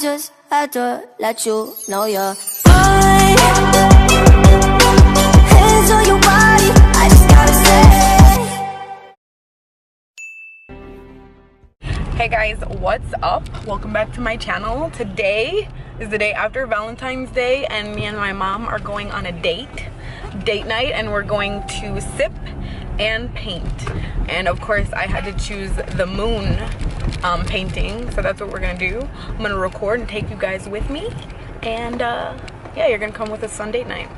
just had to let you know you're fine. Hands on your body, I just gotta say. Hey guys, what's up? Welcome back to my channel. Today is the day after Valentine's Day and me and my mom are going on a date night, and we're going to sip and paint. And of course I had to choose the moon painting, so that's what we're gonna do. I'm gonna record and take you guys with me, and yeah, you're gonna come with us on date night.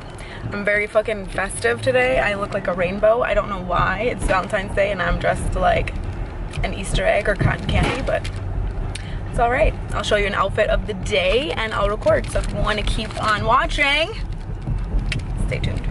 I'm very fucking festive today. I look like a rainbow. I don't know why. It's Valentine's Day and I'm dressed like an Easter egg or cotton candy, but it's all right. I'll show you an outfit of the day and I'll record. So if you want to keep on watching, stay tuned.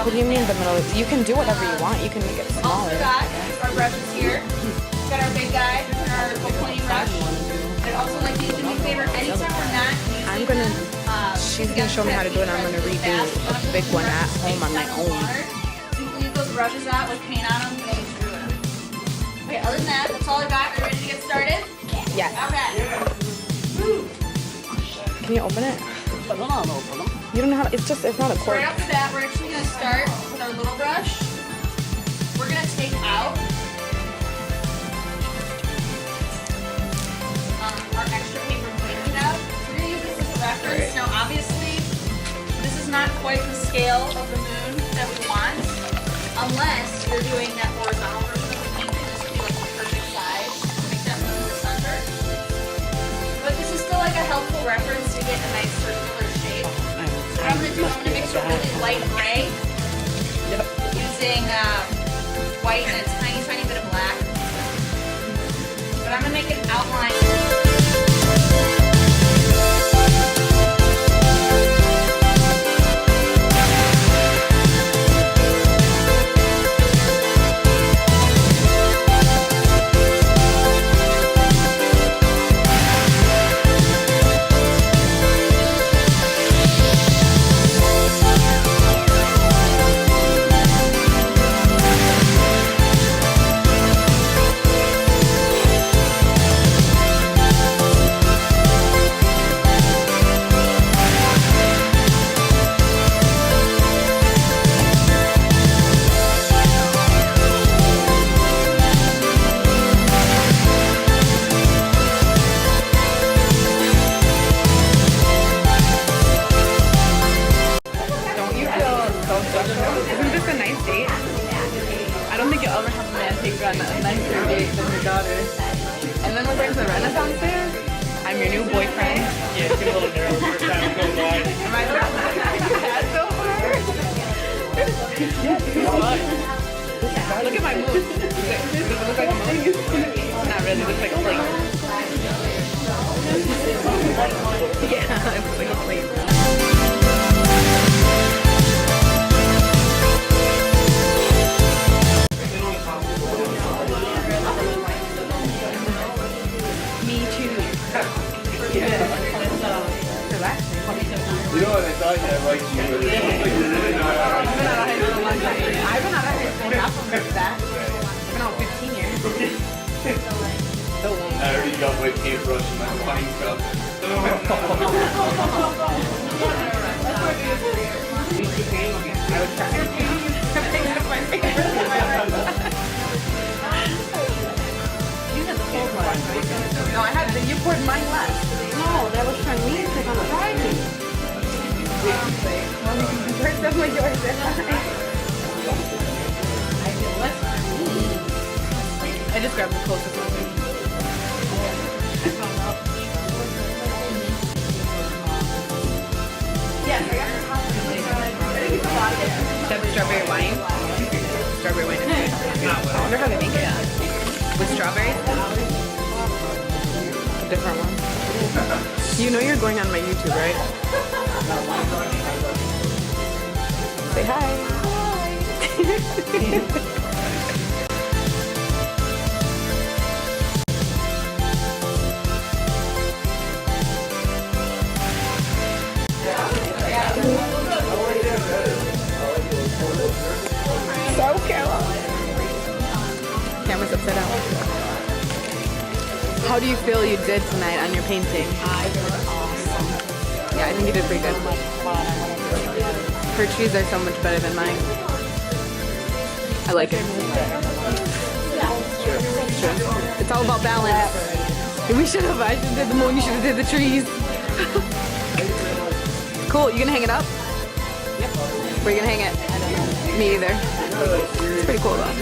What do you mean the middle? You can do whatever you want. You can make it smaller. Also got our brushes here. We've got our big guy, our clean brush. And also, like, you do me a favor, anytime we're not using I'm gonna, she's gonna show me how to do it, and I'm gonna redo a big one at home on my own. So you leave those brushes out with paint on them, and you screw it. Okay, other than that, that's all I got. Are you ready to get started? Yes. Okay. Can you open it? You don't know how to, it's not a cord. Right off the bat, we're actually going to start with our little brush. We're going to take out our extra paper and clean it out. We're going to use this as a reference. Now, obviously, this is not quite the scale of the moon that we want, unless you're doing that horizontal version of the painting. This would be like the perfect size to make that moon the center. But this is still like a helpful reference to get a nice circular shape. So what I'm going to do, I'm going to mix a really light gray using white and a tiny, tiny bit of black. But I'm going to make an outline. Isn't this a nice date? I don't think you'll ever have a man take you on a nicer date than your daughter. And then we're going to the Renaissance Fair. I'm your new boyfriend. Yeah, it's a little nervous every time we go by. Am I the that's so hard? Look at my mood. Does it look like a mood? Not really, it looks like a plate. Yeah, it looks like a plate. You know what, I thought I liked you. I've been out of high school half of that. I've been out 15 years. I already got my paintbrush and my wine cup. I would try. My favorite. You had the cold one. No, I had the, you poured mine last. No, that was for me because I'm driving. Yours, definitely yours. grab the closest one. That's strawberry wine. Strawberry wine is good. I wonder how they make it. With strawberries? A different one. You know you're going on my YouTube, right? Say hi. So cute. Camera's upside down. How do you feel you did tonight on your painting? I did awesome. Yeah, I think you did pretty good. Her trees are so much better than mine. I like it. True. It's all about balance. I should have did the moon, you should have did the trees. Cool, you gonna hang it up? Yep. Where are you gonna hang it? I don't know. Me either. It's pretty cool though.